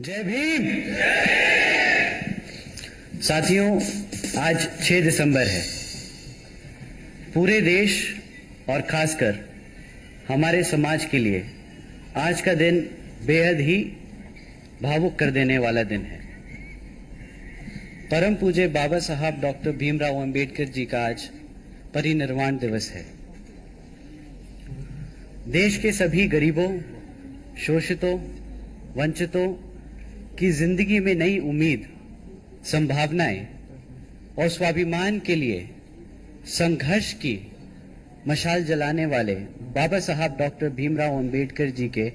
जय भीम। साथियों, आज 6 दिसंबर है। पूरे देश और खासकर हमारे समाज के लिए आज का दिन बेहद ही भावुक कर देने वाला दिन है। परम पूज्य बाबा साहब डॉक्टर भीमराव अंबेडकर जी का आज परिनिर्वाण दिवस है। देश के सभी गरीबों, शोषितों, वंचितों की जिंदगी में नई उम्मीद, संभावनाएं और स्वाभिमान के लिए संघर्ष की मशाल जलाने वाले बाबा साहब डॉक्टर भीमराव अंबेडकर जी के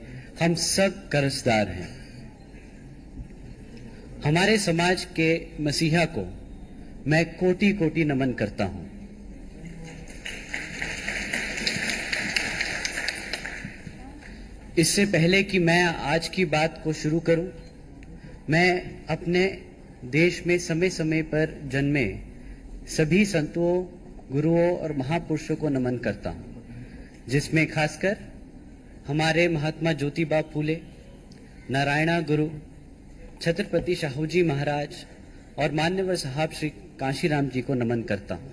हम सब कर्जदार हैं। हमारे समाज के मसीहा को मैं कोटि कोटि नमन करता हूं। इससे पहले कि मैं आज की बात को शुरू करूं, मैं अपने देश में समय समय पर जन्मे सभी संतों, गुरुओं और महापुरुषों को नमन करता हूं, जिसमें खासकर हमारे महात्मा ज्योतिबा फूले, नारायणा गुरु, छत्रपति शाहूजी महाराज और मान्यवर साहब श्री कांशीराम जी को नमन करता हूं।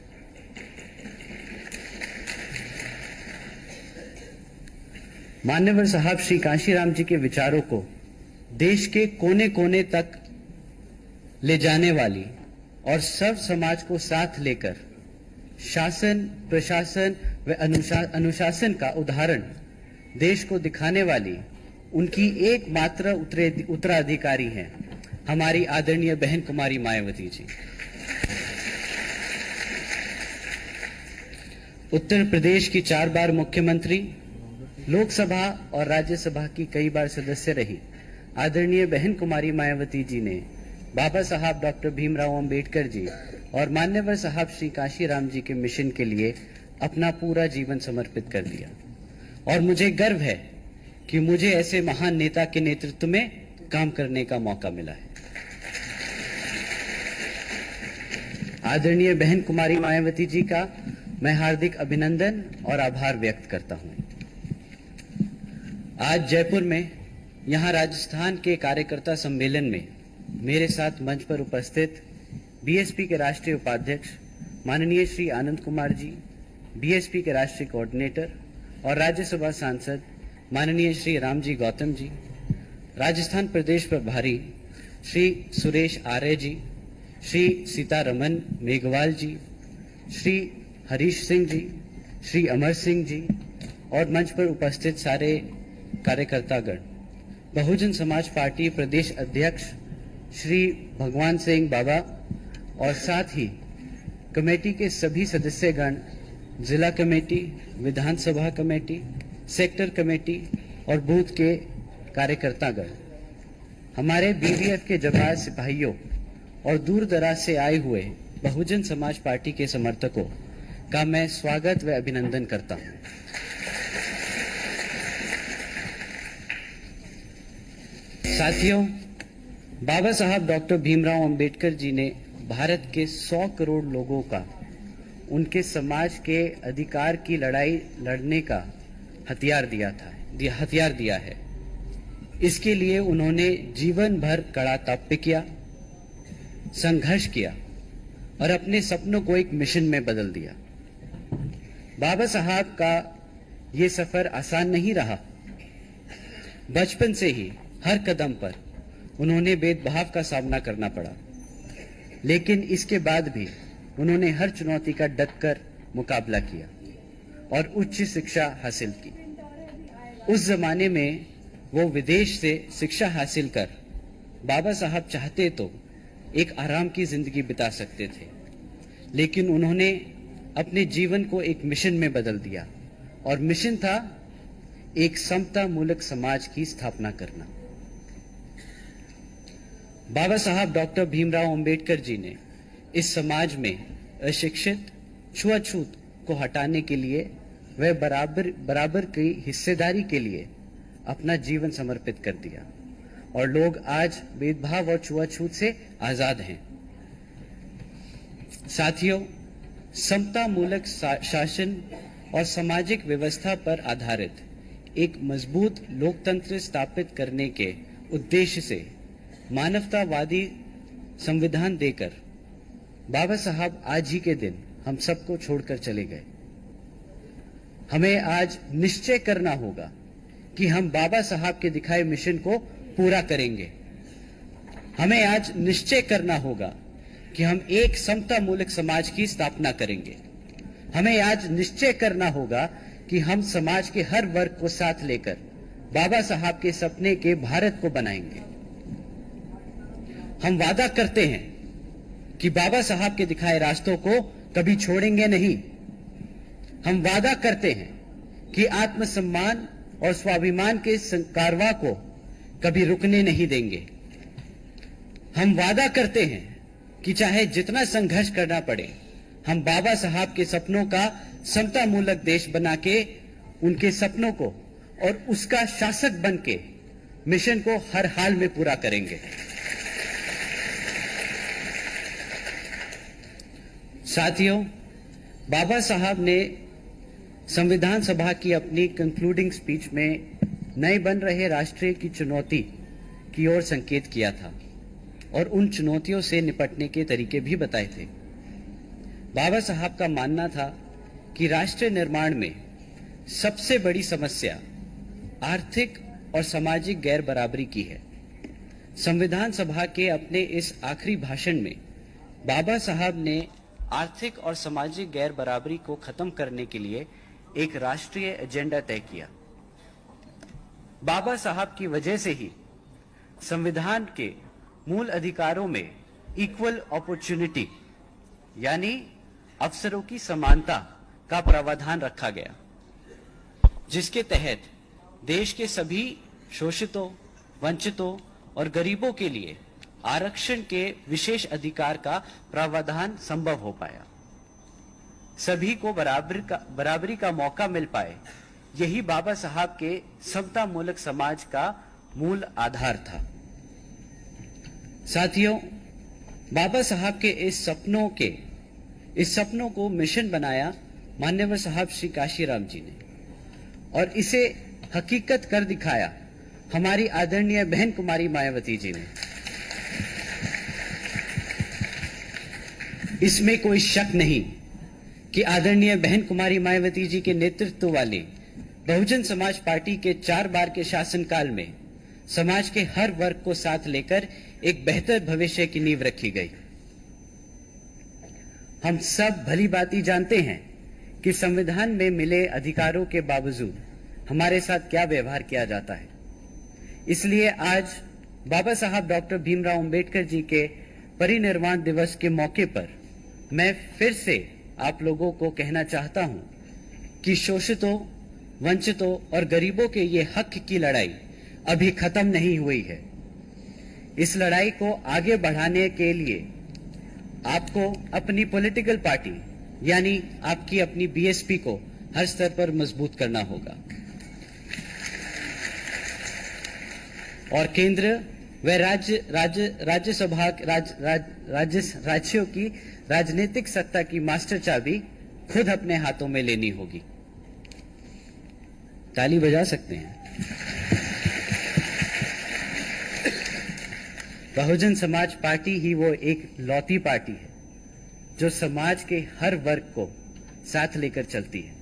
मान्यवर साहब श्री कांशीराम जी के विचारों को देश के कोने कोने तक ले जाने वाली और सब समाज को साथ लेकर शासन, प्रशासन व अनुशासन का उदाहरण देश को दिखाने वाली उनकी एकमात्र उत्तराधिकारी हैं हमारी आदरणीय बहन कुमारी मायावती जी। उत्तर प्रदेश की 4 बार मुख्यमंत्री, लोकसभा और राज्यसभा की कई बार सदस्य रही आदरणीय बहन कुमारी मायावती जी ने बाबा साहब डॉक्टर भीमराव अंबेडकर जी और मान्यवर साहब श्री कांशीराम जी के मिशन के लिए अपना पूरा जीवन समर्पित कर दिया। और मुझे गर्व है कि मुझे ऐसे महान नेता के नेतृत्व में काम करने का मौका मिला है। आदरणीय बहन कुमारी मायावती जी का मैं हार्दिक अभिनंदन और आभार व्यक्त करता हूं। आज जयपुर में यहां राजस्थान के कार्यकर्ता सम्मेलन में मेरे साथ मंच पर उपस्थित बीएसपी के राष्ट्रीय उपाध्यक्ष माननीय श्री आनंद कुमार जी, बीएसपी के राष्ट्रीय कोऑर्डिनेटर और राज्यसभा सांसद माननीय श्री रामजी गौतम जी, राजस्थान प्रदेश प्रभारी श्री सुरेश आर्य जी, श्री सीतारमन मेघवाल जी, श्री हरीश सिंह जी, श्री अमर सिंह जी और मंच पर उपस्थित सारे कार्यकर्तागण, बहुजन समाज पार्टी प्रदेश अध्यक्ष श्री भगवान सिंह बाबा और साथ ही कमेटी के सभी सदस्यगण, जिला कमेटी, विधानसभा कमेटी, सेक्टर कमेटी और बूथ के कार्यकर्तागण, हमारे बीडीएफ के जवान सिपाहियों और दूर दराज से आए हुए बहुजन समाज पार्टी के समर्थकों का मैं स्वागत व अभिनंदन करता हूं। साथियों, बाबा साहब डॉक्टर भीमराव अंबेडकर जी ने भारत के 100 करोड़ लोगों का उनके समाज के अधिकार की लड़ाई लड़ने का हथियार दिया है। इसके लिए उन्होंने जीवन भर कड़ा तप किया, संघर्ष किया और अपने सपनों को एक मिशन में बदल दिया। बाबा साहब का ये सफर आसान नहीं रहा। बचपन से ही हर कदम पर उन्होंने भेदभाव का सामना करना पड़ा, लेकिन इसके बाद भी उन्होंने हर चुनौती का डटकर मुकाबला किया और उच्च शिक्षा हासिल की। उस जमाने में वो विदेश से शिक्षा हासिल कर बाबा साहब चाहते तो एक आराम की जिंदगी बिता सकते थे, लेकिन उन्होंने अपने जीवन को एक मिशन में बदल दिया और मिशन था एक समता मूलक समाज की स्थापना करना। बाबा साहब डॉक्टर भीमराव अंबेडकर जी ने इस समाज में अशिक्षित, छुआछूत को हटाने के लिए व बराबर की हिस्सेदारी के लिए अपना जीवन समर्पित कर दिया और लोग आज भेदभाव और छुआछूत से आजाद हैं। साथियों, समता मूलक शासन और सामाजिक व्यवस्था पर आधारित एक मजबूत लोकतंत्र स्थापित करने के उद्देश्य से मानवतावादी संविधान देकर बाबा साहब आज ही के दिन हम सबको छोड़कर चले गए। हमें आज निश्चय करना होगा कि हम बाबा साहब के दिखाए मिशन को पूरा करेंगे। हमें आज निश्चय करना होगा कि हम एक समता मूलक समाज की स्थापना करेंगे। हमें आज निश्चय करना होगा कि हम समाज के हर वर्ग को साथ लेकर बाबा साहब के सपने के भारत को बनाएंगे। हम वादा करते हैं कि बाबा साहब के दिखाए रास्तों को कभी छोड़ेंगे नहीं। हम वादा करते हैं कि आत्मसम्मान और स्वाभिमान के कारवां को कभी रुकने नहीं देंगे। हम वादा करते हैं कि चाहे जितना संघर्ष करना पड़े, हम बाबा साहब के सपनों का समता मूलक देश बना के उनके सपनों को और उसका शासक बन के मिशन को हर हाल में पूरा करेंगे। साथियों, बाबा साहब ने संविधान सभा की अपनी कंक्लूडिंग स्पीच में नए बन रहे राष्ट्र की चुनौती की ओर संकेत किया था और उन चुनौतियों से निपटने के तरीके भी बताए थे। बाबा साहब का मानना था कि राष्ट्र निर्माण में सबसे बड़ी समस्या आर्थिक और सामाजिक गैर बराबरी की है। संविधान सभा के अपने इस आखिरी भाषण में बाबा साहब ने आर्थिक और सामाजिक गैर बराबरी को खत्म करने के लिए एक राष्ट्रीय एजेंडा तय किया। बाबा साहब की वजह से ही संविधान के मूल अधिकारों में इक्वल अपॉर्चुनिटी यानी अवसरों की समानता का प्रावधान रखा गया, जिसके तहत देश के सभी शोषितों, वंचितों और गरीबों के लिए आरक्षण के विशेष अधिकार का प्रावधान संभव हो पाया। सभी को बराबरी का मौका मिल पाए, यही बाबा साहब के समता मूलक समाज का मूल आधार था। साथियों, बाबा साहब के इस सपनों को मिशन बनाया मान्यवर साहब श्री काशीराम जी ने, और इसे हकीकत कर दिखाया हमारी आदरणीय बहन कुमारी मायावती जी ने। इसमें कोई शक नहीं कि आदरणीय बहन कुमारी मायावती जी के नेतृत्व वाली बहुजन समाज पार्टी के 4 बार के शासनकाल में समाज के हर वर्ग को साथ लेकर एक बेहतर भविष्य की नींव रखी गई। हम सब भली भांति जानते हैं कि संविधान में मिले अधिकारों के बावजूद हमारे साथ क्या व्यवहार किया जाता है। इसलिए आज बाबा साहब डॉक्टर भीमराव अंबेडकर जी के परिनिर्वाण दिवस के मौके पर मैं फिर से आप लोगों को कहना चाहता हूं कि शोषितों, वंचितों और गरीबों के ये हक की लड़ाई अभी खत्म नहीं हुई है। इस लड़ाई को आगे बढ़ाने के लिए आपको अपनी पॉलिटिकल पार्टी यानी आपकी अपनी बीएसपी को हर स्तर पर मजबूत करना होगा और केंद्र व राज्यों की राजनीतिक सत्ता की मास्टर चाबी खुद अपने हाथों में लेनी होगी। ताली बजा सकते हैं। बहुजन समाज पार्टी ही वो एक लौती पार्टी है जो समाज के हर वर्ग को साथ लेकर चलती है।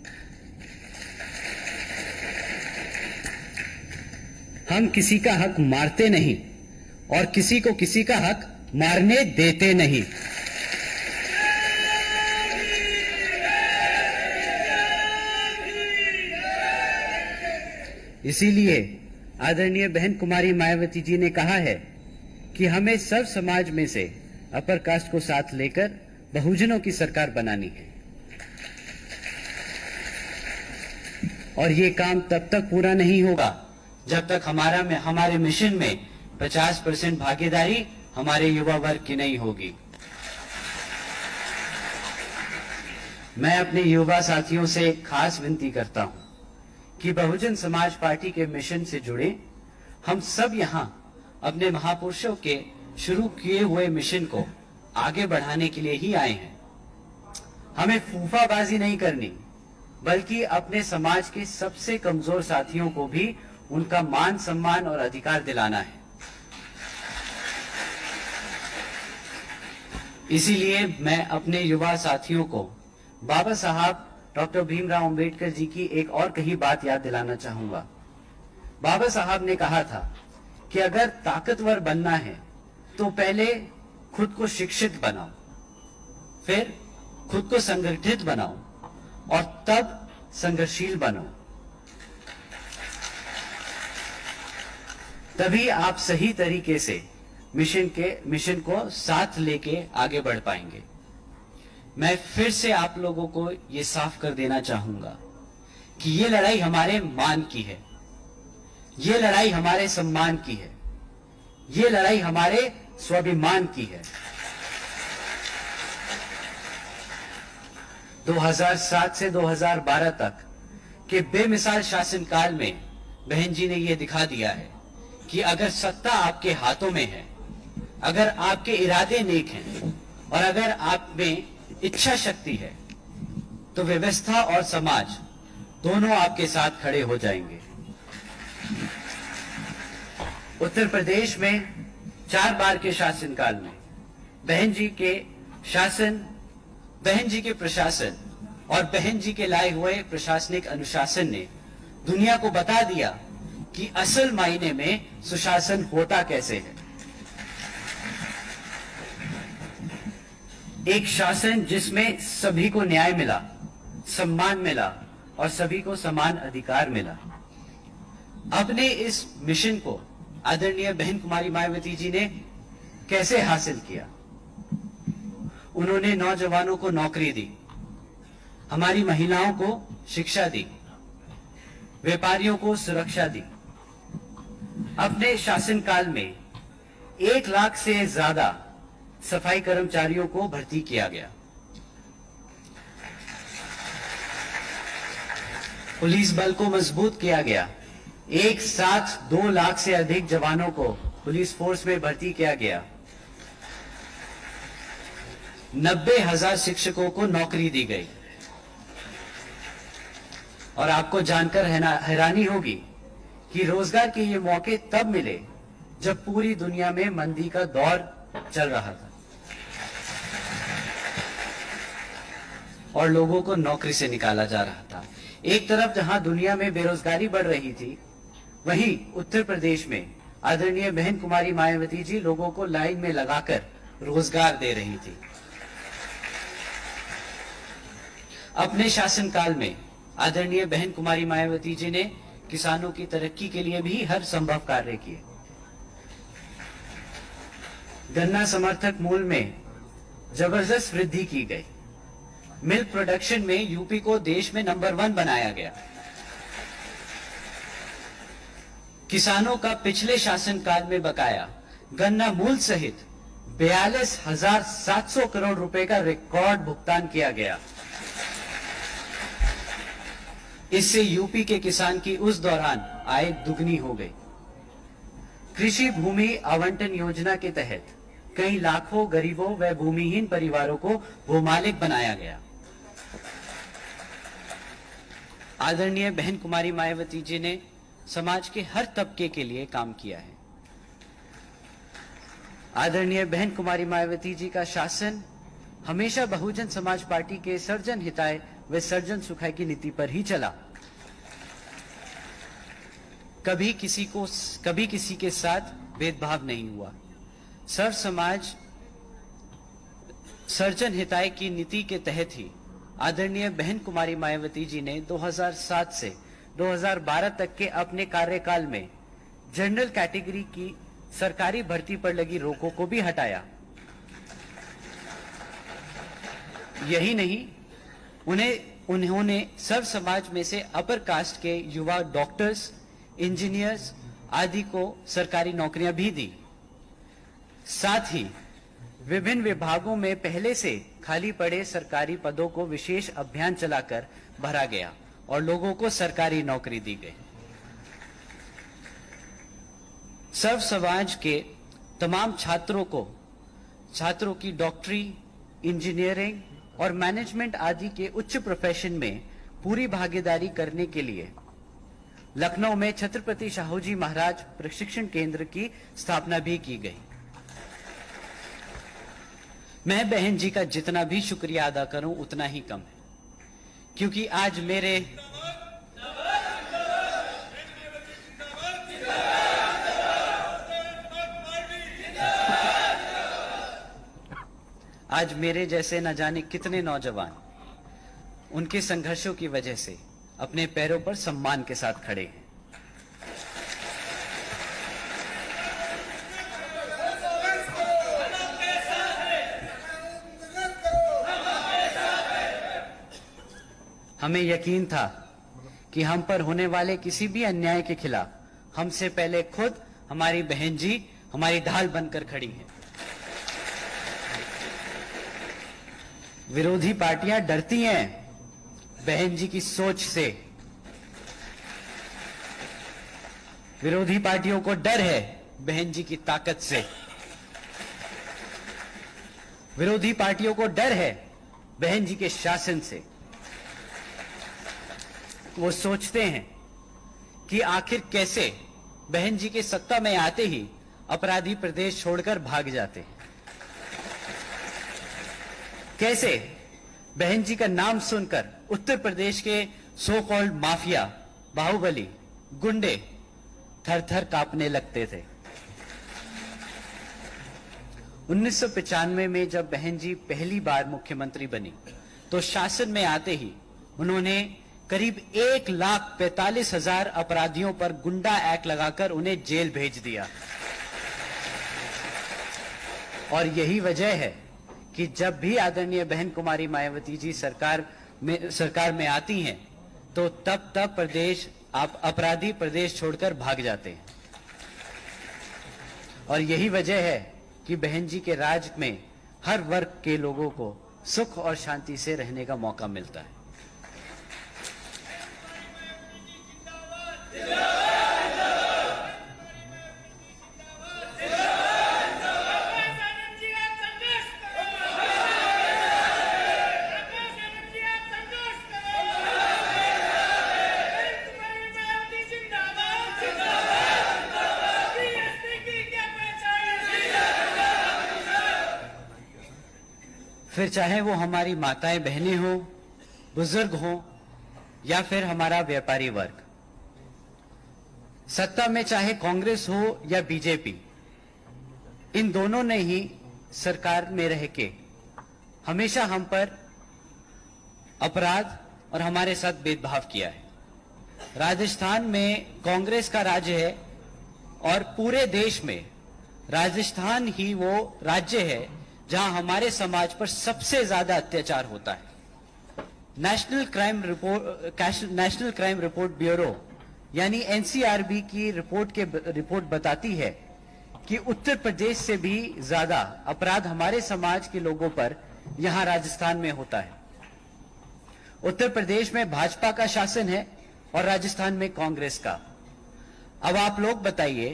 हम किसी का हक मारते नहीं और किसी को किसी का हक मारने देते नहीं। इसीलिए आदरणीय बहन कुमारी मायावती जी ने कहा है कि हमें सब समाज में से अपर कास्ट को साथ लेकर बहुजनों की सरकार बनानी है और ये काम तब तक पूरा नहीं होगा जब तक हमारे मिशन में 50% भागीदारी हमारे युवा वर्ग की नहीं होगी। मैं अपने युवा साथियों से खास विनती करता हूं कि बहुजन समाज पार्टी के मिशन से जुड़े हम सब यहां अपने महापुरुषों के शुरू किए हुए मिशन को आगे बढ़ाने के लिए ही आए हैं। हमें फूफाबाजी नहीं करनी, बल्कि अपने समाज के सबसे कमजोर साथियों को भी उनका मान सम्मान और अधिकार दिलाना है। इसीलिए मैं अपने युवा साथियों को बाबा साहब डॉक्टर भीमराव अंबेडकर जी की एक और कही बात याद दिलाना चाहूंगा। बाबा साहब ने कहा था कि अगर ताकतवर बनना है तो पहले खुद को शिक्षित बनाओ, फिर खुद को संगठित बनाओ और तब संघर्षशील बनो। तभी आप सही तरीके से मिशन को साथ लेके आगे बढ़ पाएंगे। मैं फिर से आप लोगों को ये साफ कर देना चाहूंगा कि ये लड़ाई हमारे मान की है, ये लड़ाई हमारे सम्मान की है, ये लड़ाई हमारे स्वाभिमान की है। 2007 से 2012 तक के बेमिसाल शासनकाल में बहन जी ने यह दिखा दिया है कि अगर सत्ता आपके हाथों में है, अगर आपके इरादे नेक हैं और अगर आप में इच्छा शक्ति है तो व्यवस्था और समाज दोनों आपके साथ खड़े हो जाएंगे। उत्तर प्रदेश में 4 बार के शासनकाल में बहन जी के शासन, बहन जी के प्रशासन और बहन जी के लाए हुए प्रशासनिक अनुशासन ने दुनिया को बता दिया कि असल मायने में सुशासन होता कैसे है। एक शासन जिसमें सभी को न्याय मिला, सम्मान मिला और सभी को समान अधिकार मिला। अपने इस मिशन को आदरणीय बहन कुमारी मायावती जी ने कैसे हासिल किया? उन्होंने नौजवानों को नौकरी दी, हमारी महिलाओं को शिक्षा दी, व्यापारियों को सुरक्षा दी। अपने शासनकाल में 1 लाख से ज्यादा सफाई कर्मचारियों को भर्ती किया गया। पुलिस बल को मजबूत किया गया। एक साथ 2 लाख से अधिक जवानों को पुलिस फोर्स में भर्ती किया गया। 90,000 शिक्षकों को नौकरी दी गई। और आपको जानकर हैरानी होगी कि रोजगार के ये मौके तब मिले जब पूरी दुनिया में मंदी का दौर चल रहा था और लोगों को नौकरी से निकाला जा रहा था। एक तरफ जहां दुनिया में बेरोजगारी बढ़ रही थी, वहीं उत्तर प्रदेश में आदरणीय बहन कुमारी मायावती जी लोगों को लाइन में लगाकर रोजगार दे रही थी। अपने शासनकाल में आदरणीय बहन कुमारी मायावती जी ने किसानों की तरक्की के लिए भी हर संभव कार्य किए। गन्ना समर्थक मूल्य में जबरदस्त वृद्धि की गई। मिल्क प्रोडक्शन में यूपी को देश में नंबर 1 बनाया गया। किसानों का पिछले शासनकाल में बकाया गन्ना मूल्य सहित 42,700 करोड़ रुपए का रिकॉर्ड भुगतान किया गया। इससे यूपी के किसान की उस दौरान आय दुगनी हो गई। कृषि भूमि आवंटन योजना के तहत कई लाखों गरीबों व भूमिहीन परिवारों को भूमालिक बनाया गया। आदरणीय बहन कुमारी मायावती जी ने समाज के हर तबके के लिए काम किया है। आदरणीय बहन कुमारी मायावती जी का शासन हमेशा बहुजन समाज पार्टी के सर्जन हिताय व सर्जन सुखाय की नीति पर ही चला। कभी किसी के साथ भेदभाव नहीं हुआ। सर्व समाज सर्जन हिताय की नीति के तहत ही आदरणीय बहन कुमारी मायावती जी ने 2007 से 2012 तक के अपने कार्यकाल में जनरल कैटेगरी की सरकारी भर्ती पर लगी रोकों को भी हटाया। यही नहीं, उन्होंने सर्व समाज में से अपर कास्ट के युवा डॉक्टर्स, इंजीनियर्स आदि को सरकारी नौकरियां भी दी। साथ ही विभिन्न विभागों में पहले से खाली पड़े सरकारी पदों को विशेष अभियान चलाकर भरा गया और लोगों को सरकारी नौकरी दी गई। सर्व समाज के तमाम छात्रों की डॉक्टरी, इंजीनियरिंग और मैनेजमेंट आदि के उच्च प्रोफेशन में पूरी भागीदारी करने के लिए लखनऊ में छत्रपति शाहूजी महाराज प्रशिक्षण केंद्र की स्थापना भी की गई। मैं बहन जी का जितना भी शुक्रिया अदा करूं उतना ही कम है, क्योंकि आज मेरे जैसे न जाने कितने नौजवान उनके संघर्षों की वजह से अपने पैरों पर सम्मान के साथ खड़े हैं। हमें यकीन था कि हम पर होने वाले किसी भी अन्याय के खिलाफ हमसे पहले खुद हमारी बहन जी हमारी ढाल बनकर खड़ी हैं। विरोधी पार्टियां डरती हैं बहन जी की सोच से। विरोधी पार्टियों को डर है बहन जी की ताकत से। विरोधी पार्टियों को डर है बहन जी के शासन से। वो सोचते हैं कि आखिर कैसे बहन जी के सत्ता में आते ही अपराधी प्रदेश छोड़कर भाग जाते हैं, कैसे बहन जी का नाम सुनकर उत्तर प्रदेश के सो कॉल्ड माफिया, बाहुबली, गुंडे थर थर कांपने लगते थे। 1995 में जब बहन जी पहली बार मुख्यमंत्री बनी तो शासन में आते ही उन्होंने करीब 1,45,000 अपराधियों पर गुंडा एक्ट लगाकर उन्हें जेल भेज दिया। और यही वजह है कि जब भी आदरणीय बहन कुमारी मायावती जी सरकार में आती हैं तो तब अपराधी प्रदेश छोड़कर भाग जाते हैं। और यही वजह है कि बहन जी के राज में हर वर्ग के लोगों को सुख और शांति से रहने का मौका मिलता है। फिर चाहे वो हमारी माताएं बहनें हो, बुजुर्ग हो या फिर हमारा व्यापारी वर्ग, सत्ता में चाहे कांग्रेस हो या बीजेपी, इन दोनों ने ही सरकार में रह के हमेशा हम पर अपराध और हमारे साथ भेदभाव किया है। राजस्थान में कांग्रेस का राज्य है और पूरे देश में राजस्थान ही वो राज्य है जहां हमारे समाज पर सबसे ज्यादा अत्याचार होता है। नेशनल क्राइम रिपोर्ट ब्यूरो यानी एनसीआरबी की रिपोर्ट बताती है कि उत्तर प्रदेश से भी ज्यादा अपराध हमारे समाज के लोगों पर यहां राजस्थान में होता है। उत्तर प्रदेश में भाजपा का शासन है और राजस्थान में कांग्रेस का। अब आप लोग बताइए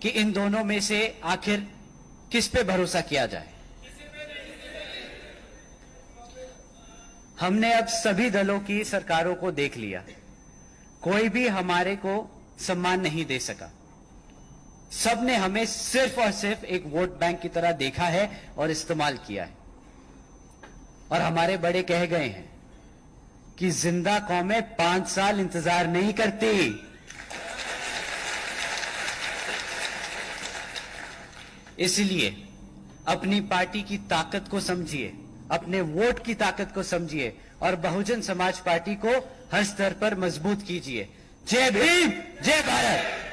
कि इन दोनों में से आखिर किस पे भरोसा किया जाए। हमने अब सभी दलों की सरकारों को देख लिया, कोई भी हमारे को सम्मान नहीं दे सका। सबने हमें सिर्फ और सिर्फ एक वोट बैंक की तरह देखा है और इस्तेमाल किया है। और हमारे बड़े कह गए हैं कि जिंदा कौमें 5 साल इंतजार नहीं करती। इसलिए अपनी पार्टी की ताकत को समझिए, अपने वोट की ताकत को समझिए और बहुजन समाज पार्टी को हर स्तर पर मजबूत कीजिए। जय भीम, जय भारत।